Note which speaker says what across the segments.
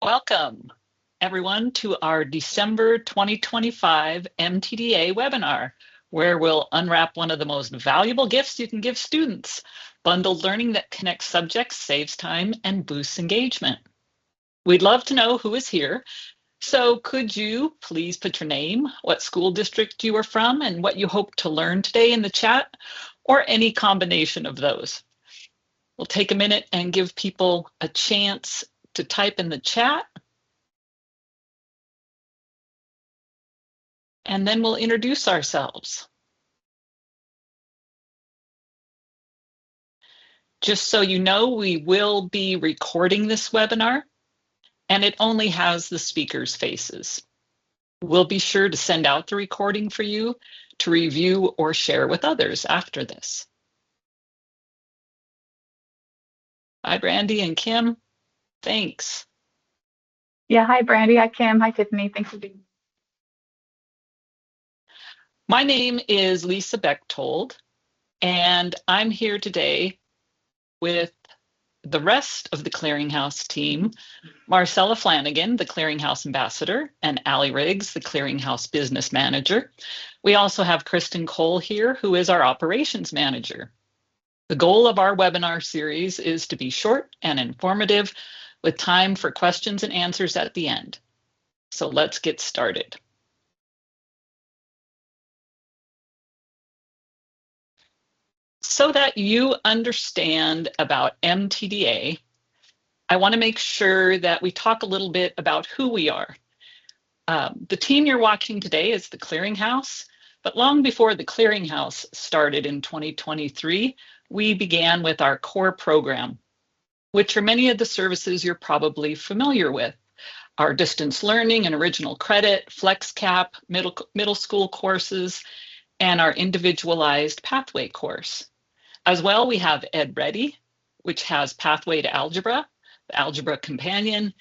Speaker 1: Welcome, everyone, to our December 2025 MTDA webinar, where we'll unwrap one of the most valuable gifts you can give students, bundled learning that connects subjects, saves time, and boosts engagement. We'd love to know who is here, so could you please put your name, what school district you are from, and what you hope to learn today in the chat, or any combination of those. We'll take a minute and give people a chance to type in the chat. And then we'll introduce ourselves. Just so you know, we will be recording this webinar, and it only has the speakers' faces. We'll be sure to send out the recording for you to review or share with others after this. Hi, Brandy and Kim. Thanks.
Speaker 2: Yeah, hi, Brandy. Hi, Kim. Hi, Tiffany. Thanks for being here.
Speaker 1: My name is Lisa Bechtold, and I'm here today with the rest of the Clearinghouse team, Marcella Flanagan, the Clearinghouse Ambassador, and Allie Riggs, the Clearinghouse Business Manager. We also have Kristen Cole here, who is our Operations Manager. The goal of our webinar series is to be short and informative, with time for questions and answers at the end. So let's get started. So that you understand about MTDA, I want to make sure that we talk a little bit about who we are. The team you're watching today is the Clearinghouse, but long before the Clearinghouse started in 2023, we began with our core program, which are many of the services you're probably familiar with. Our distance learning and original credit, FlexCap, middle school courses, and our individualized pathway course. As well, we have Ed Ready, which has Pathway to Algebra, the Algebra Companion,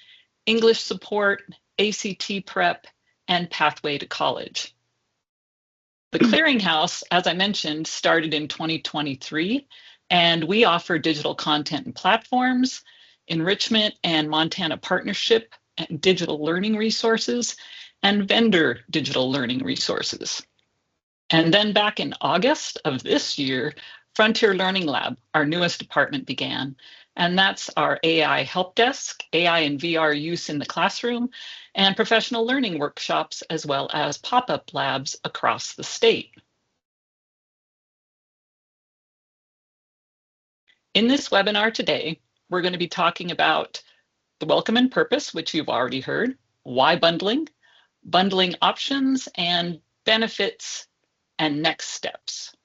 Speaker 1: English Support, ACT Prep, and Pathway to College. The Clearinghouse, as I mentioned, started in 2023, and we offer digital content and platforms, enrichment and Montana partnership, and digital learning resources, and vendor digital learning resources. And then back in August of this year, Frontier Learning Lab, our newest department, began, and that's our AI help desk, AI and VR use in the classroom, and professional learning workshops, as well as pop-up labs across the state. In this webinar today, we're going to be talking about the welcome and purpose, which you've already heard, why bundling, bundling options and benefits, and next steps.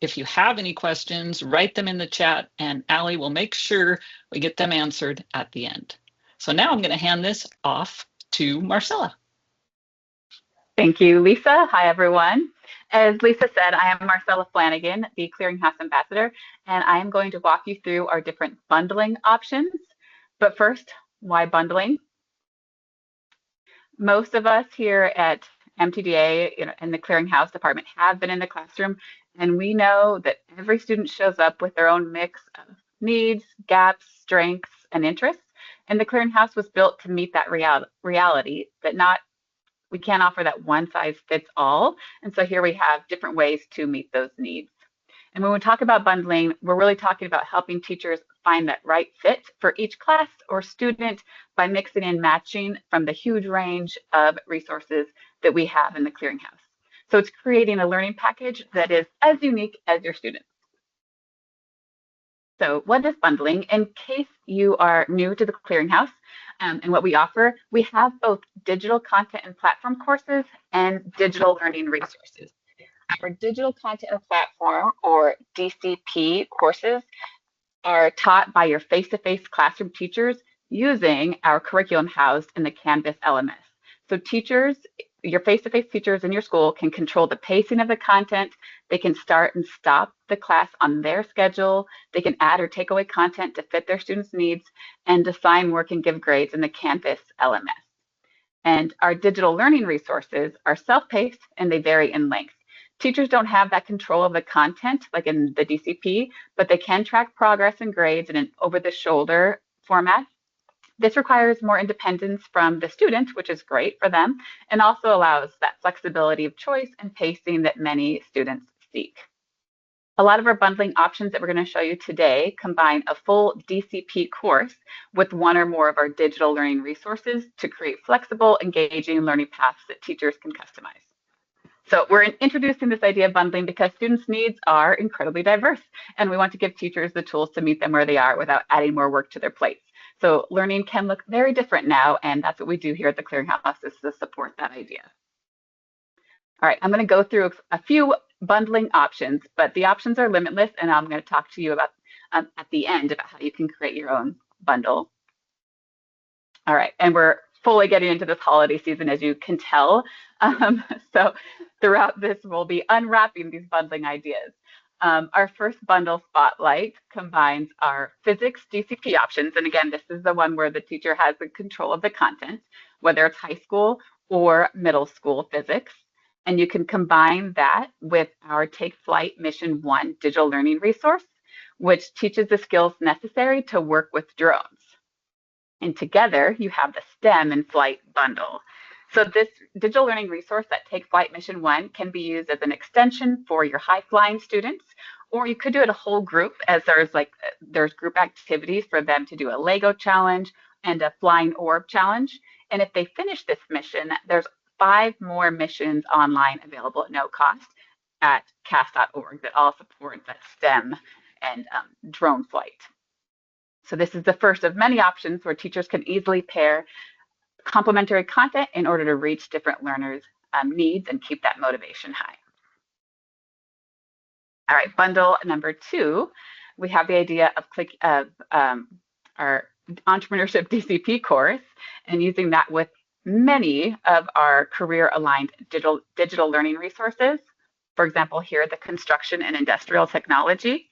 Speaker 1: If you have any questions, write them in the chat, and Allie will make sure we get them answered at the end. So now I'm going to hand this off to Marcella.
Speaker 2: Thank you, Lisa. Hi, everyone. As Lisa said, I am Marcella Flanagan, the Clearinghouse Ambassador, and I am going to walk you through our different bundling options. But first, why bundling? Most of us here at MTDA, in the Clearinghouse department, have been in the classroom, and we know that every student shows up with their own mix of needs, gaps, strengths, and interests. And the Clearinghouse was built to meet that reality that we can't offer that one size fits all. And so here we have different ways to meet those needs. And when we talk about bundling, we're really talking about helping teachers find that right fit for each class or student by mixing and matching from the huge range of resources that we have in the Clearinghouse. So it's creating a learning package that is as unique as your students. So what is bundling? In case you are new to the Clearinghouse and what we offer, we have both digital content and platform courses and digital learning resources. Our digital content and platform, or DCP courses, are taught by your face-to-face classroom teachers using our curriculum housed in the Canvas LMS. So teachers, your face-to-face teachers in your school can control the pacing of the content. They can start and stop the class on their schedule. They can add or take away content to fit their students' needs and assign work and give grades in the Canvas LMS. And our digital learning resources are self-paced and they vary in length. Teachers don't have that control of the content like in the DCP, but they can track progress and grades in an over-the-shoulder format. This requires more independence from the student, which is great for them, and also allows that flexibility of choice and pacing that many students seek. A lot of our bundling options that we're going to show you today combine a full DCP course with one or more of our digital learning resources to create flexible, engaging learning paths that teachers can customize. So we're introducing this idea of bundling because students' needs are incredibly diverse, and we want to give teachers the tools to meet them where they are without adding more work to their plates. So learning can look very different now, and that's what we do here at the Clearinghouse, is to support that idea. All right, I'm going to go through a few bundling options, but the options are limitless, and I'm going to talk to you about at the end about how you can create your own bundle. All right, and we're fully getting into this holiday season, as you can tell. So throughout this, we'll be unwrapping these bundling ideas. Our first bundle spotlight combines our physics DCP options. And again, this is the one where the teacher has the control of the content, whether it's high school or middle school physics. And you can combine that with our Take Flight Mission 1 digital learning resource, which teaches the skills necessary to work with drones. And together you have the STEM and Flight bundle. So this digital learning resource, that Take Flight Mission 1, can be used as an extension for your high flying students, or you could do it a whole group, as there's group activities for them to do a Lego challenge and a flying orb challenge. And if they finish this mission, there's 5 more missions online available at no cost at cas.org that all support that STEM and drone flight. So this is the first of many options where teachers can easily pair complementary content in order to reach different learners' needs and keep that motivation high. All right, bundle number 2, we have the idea of our Entrepreneurship DCP course and using that with many of our career-aligned digital learning resources. For example, here, the construction and industrial technology.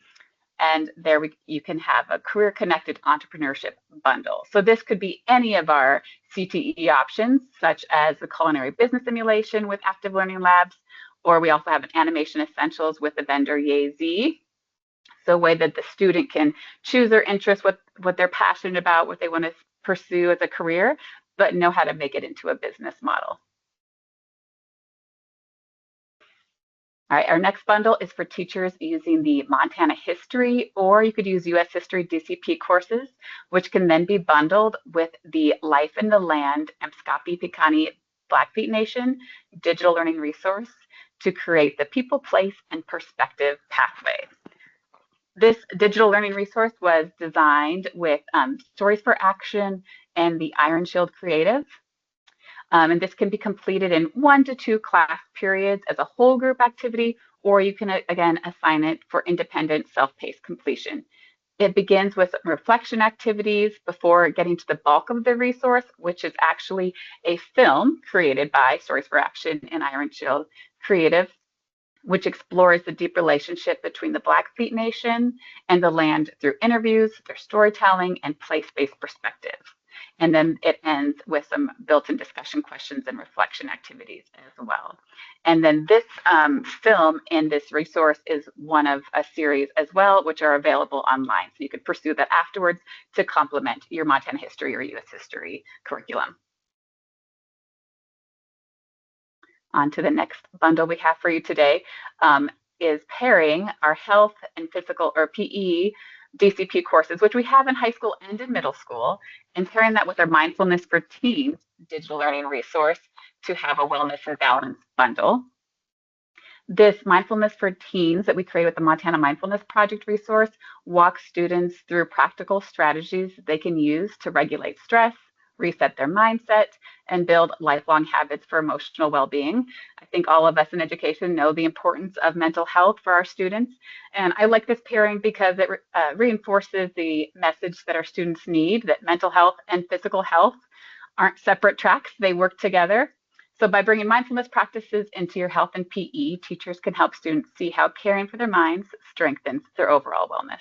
Speaker 2: And there you can have a career-connected entrepreneurship bundle. So this could be any of our CTE options, such as the culinary business simulation with active learning labs, or we also have an animation essentials with the vendor YayZ. So a way that the student can choose their interests, what they're passionate about, what they want to pursue as a career, but know how to make it into a business model. All right, our next bundle is for teachers using the Montana History, or you could use US History DCP courses, which can then be bundled with the Life in the Land Mscapi Picani Blackfeet Nation digital learning resource to create the people, place, and perspective pathway. This digital learning resource was designed with Stories for Action and the Iron Shield Creative. And this can be completed in 1 to 2 class periods as a whole group activity, or you can, again, assign it for independent self-paced completion. It begins with reflection activities before getting to the bulk of the resource, which is actually a film created by Stories for Action and Iron Shield Creative, which explores the deep relationship between the Blackfeet Nation and the land through interviews, their storytelling, and place-based perspective. And then it ends with some built-in discussion questions and reflection activities as well. And then this film in this resource is one of a series as well, which are available online. So you could pursue that afterwards to complement your Montana History or US History curriculum. On to the next bundle we have for you today is pairing our health and physical or PE DCP courses, which we have in high school and in middle school, and pairing that with our Mindfulness for Teens digital learning resource to have a wellness and balance bundle. This Mindfulness for Teens that we create with the Montana Mindfulness Project resource walks students through practical strategies they can use to regulate stress, reset their mindset, and build lifelong habits for emotional well-being. I think all of us in education know the importance of mental health for our students. And I like this pairing because it reinforces the message that our students need, that mental health and physical health aren't separate tracks, they work together. So by bringing mindfulness practices into your health and PE, teachers can help students see how caring for their minds strengthens their overall wellness.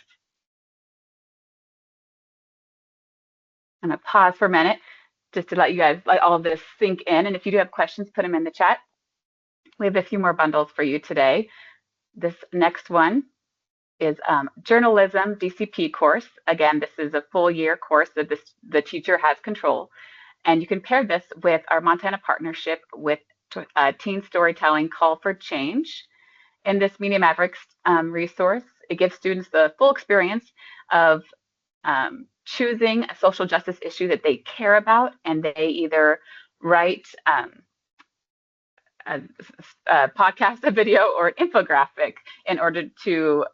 Speaker 2: I'm going to pause for a minute just to let you guys let all of this sink in. And if you do have questions, put them in the chat. We have a few more bundles for you today. This next one is Journalism DCP course. Again, this is a full year course that the teacher has control. And you can pair this with our Montana partnership with Teen Storytelling Call for Change. In this Media Mavericks resource, it gives students the full experience of choosing a social justice issue that they care about, and they either write a podcast, a video, or an infographic in order to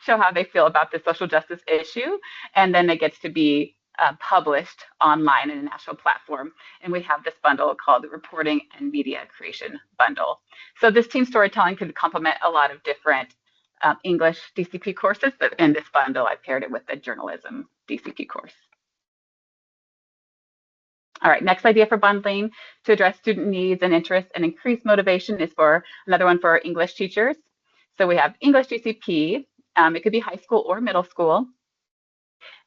Speaker 2: show how they feel about the social justice issue, and then it gets to be published online in a national platform. And we have this bundle called the Reporting and Media Creation Bundle. So this teen storytelling could complement a lot of different English DCP courses, but in this bundle, I paired it with the journalism DCP course. All right, next idea for bundling to address student needs and interests and increase motivation is for another one for English teachers. So we have English DCP. It could be high school or middle school.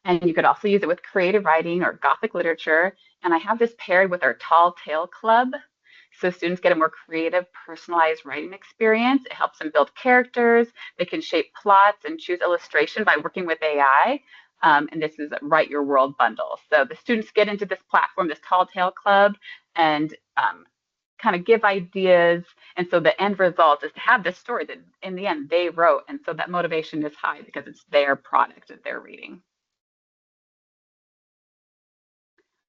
Speaker 2: And you could also use it with creative writing or Gothic literature. And I have this paired with our Tall Tale Club. So students get a more creative, personalized writing experience. It helps them build characters. They can shape plots and choose illustration by working with AI. And this is a Write Your World bundle. So the students get into this platform, this Tall Tale Club, and kind of give ideas. And so the end result is to have this story that in the end they wrote. And so that motivation is high because it's their product that they're reading.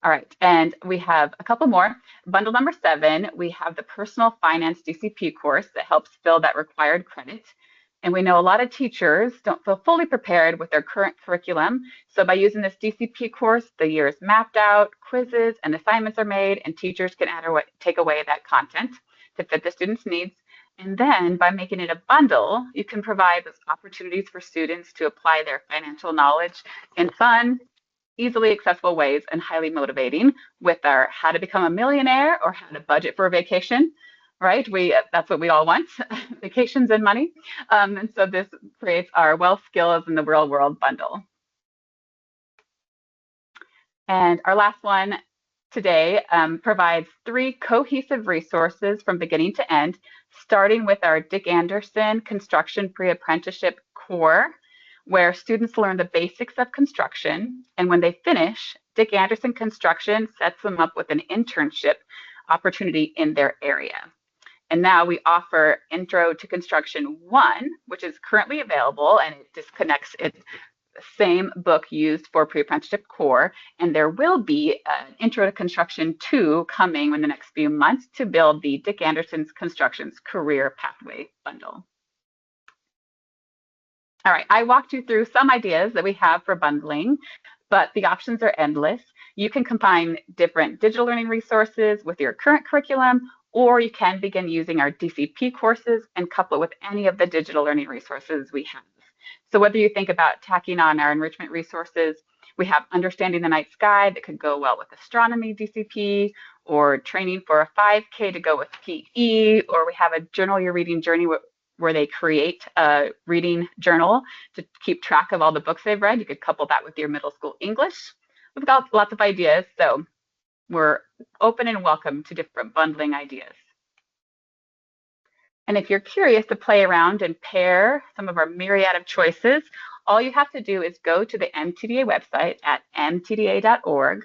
Speaker 2: All right, and we have a couple more. Bundle number 7, we have the Personal Finance DCP course that helps fill that required credit. And we know a lot of teachers don't feel fully prepared with their current curriculum. So by using this DCP course, the year is mapped out, quizzes and assignments are made, and teachers can add or take away that content to fit the students' needs. And then by making it a bundle, you can provide those opportunities for students to apply their financial knowledge in fun, easily accessible ways and highly motivating with our How to Become a Millionaire or How to Budget for a Vacation, right? That's what we all want, vacations and money. And so this creates our Wealth Skills in the Real World bundle. And our last one today provides 3 cohesive resources from beginning to end, starting with our Dick Anderson Construction Pre-Apprenticeship Core, where students learn the basics of construction. And when they finish, Dick Anderson Construction sets them up with an internship opportunity in their area. And now we offer Intro to Construction 1, which is currently available, and it just connects it. The same book used for pre-apprenticeship core, and there will be an Intro to Construction 2 coming in the next few months to build the Dick Anderson's Construction's Career Pathway Bundle. All right, I walked you through some ideas that we have for bundling, but the options are endless. You can combine different digital learning resources with your current curriculum, or you can begin using our DCP courses and couple it with any of the digital learning resources we have. So whether you think about tacking on our enrichment resources, we have Understanding the Night Sky that could go well with Astronomy DCP, or Training for a 5K to go with PE, or we have a Journal Your Reading Journey where they create a reading journal to keep track of all the books they've read. You could couple that with your middle school English. We've got lots of ideas, so we're open and welcome to different bundling ideas. And if you're curious to play around and pair some of our myriad of choices, all you have to do is go to the MTDA website at mtda.org.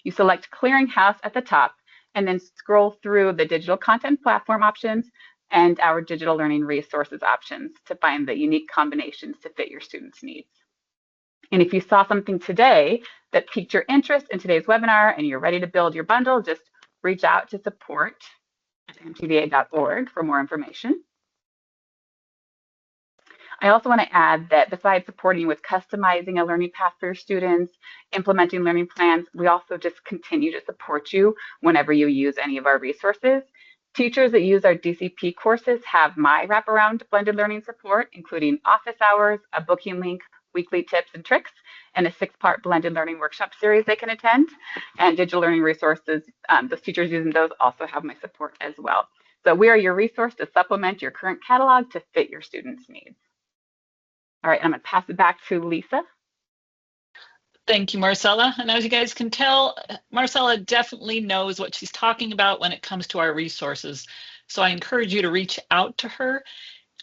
Speaker 2: You select Clearinghouse at the top, and then scroll through the digital content platform options and our digital learning resources options to find the unique combinations to fit your students' needs. And if you saw something today that piqued your interest in today's webinar and you're ready to build your bundle, just reach out to support at mtda.org for more information. I also want to add that besides supporting you with customizing a learning path for your students, implementing learning plans, we also just continue to support you whenever you use any of our resources. Teachers that use our DCP courses have my wraparound blended learning support, including office hours, a booking link, weekly tips and tricks, and a 6-part blended learning workshop series they can attend. And digital learning resources, those teachers using those also have my support as well. So we are your resource to supplement your current catalog to fit your students' needs. All right, I'm going to pass it back to Lisa.
Speaker 1: Thank you, Marcella. And as you guys can tell, Marcella definitely knows what she's talking about when it comes to our resources. So I encourage you to reach out to her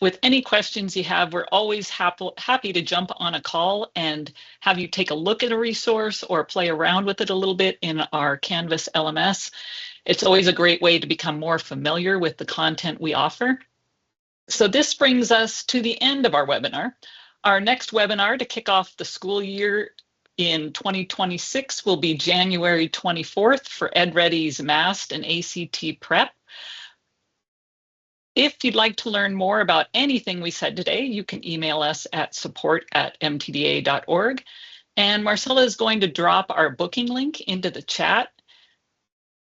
Speaker 1: with any questions you have. We're always happy to jump on a call and have you take a look at a resource or play around with it a little bit in our Canvas LMS. It's always a great way to become more familiar with the content we offer. So this brings us to the end of our webinar. Our next webinar to kick off the school year in 2026 will be January 24th for EdReady's MAST and ACT Prep. If you'd like to learn more about anything we said today, you can email us at support@mtda.org. And Marcella is going to drop our booking link into the chat.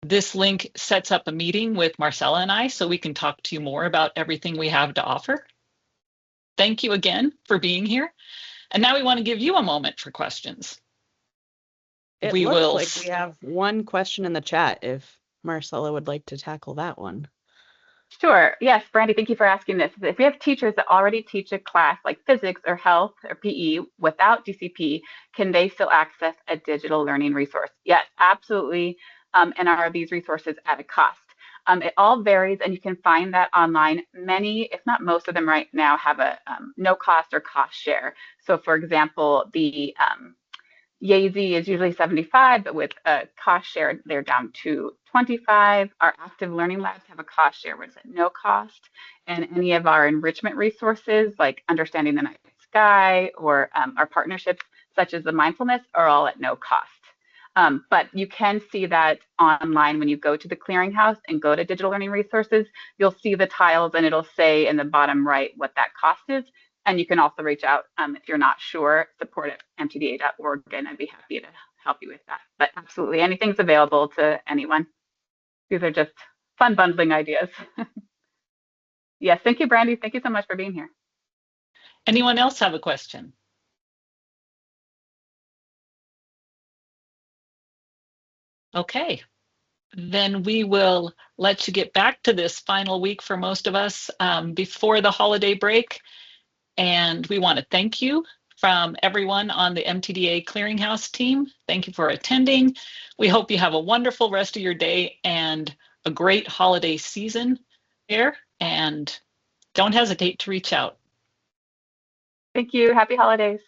Speaker 1: This link sets up a meeting with Marcella and I so we can talk to you more about everything we have to offer. Thank you again for being here. And now we want to give you a moment for questions.
Speaker 3: It looks like we have one question in the chat if Marcella would like to tackle that one.
Speaker 2: Sure. Yes, Brandy, thank you for asking this. If we have teachers that already teach a class like physics or health or PE without DCP, can they still access a digital learning resource? Yes, absolutely. And are these resources at a cost? It all varies, and you can find that online. Many, if not most of them right now, have a no cost or cost share. So for example, the Yazy is usually 75, but with a cost share, they're down to 25. Our active learning labs have a cost share where it's at no cost. And any of our enrichment resources like Understanding the Night Sky or our partnerships such as the Mindfulness are all at no cost. But you can see that online when you go to the Clearinghouse and go to digital learning resources, you'll see the tiles and it'll say in the bottom right what that cost is. And you can also reach out if you're not sure, support@mtda.org, and I'd be happy to help you with that. But absolutely, anything's available to anyone. These are just fun bundling ideas. Yes, thank you, Brandy. Thank you so much for being here.
Speaker 1: Anyone else have a question? Okay, then we will let you get back to this final week for most of us before the holiday break. And we want to thank you from everyone on the MTDA Clearinghouse team. Thank you for attending. We hope you have a wonderful rest of your day and a great holiday season there. And don't hesitate to reach out.
Speaker 2: Thank you. Happy holidays.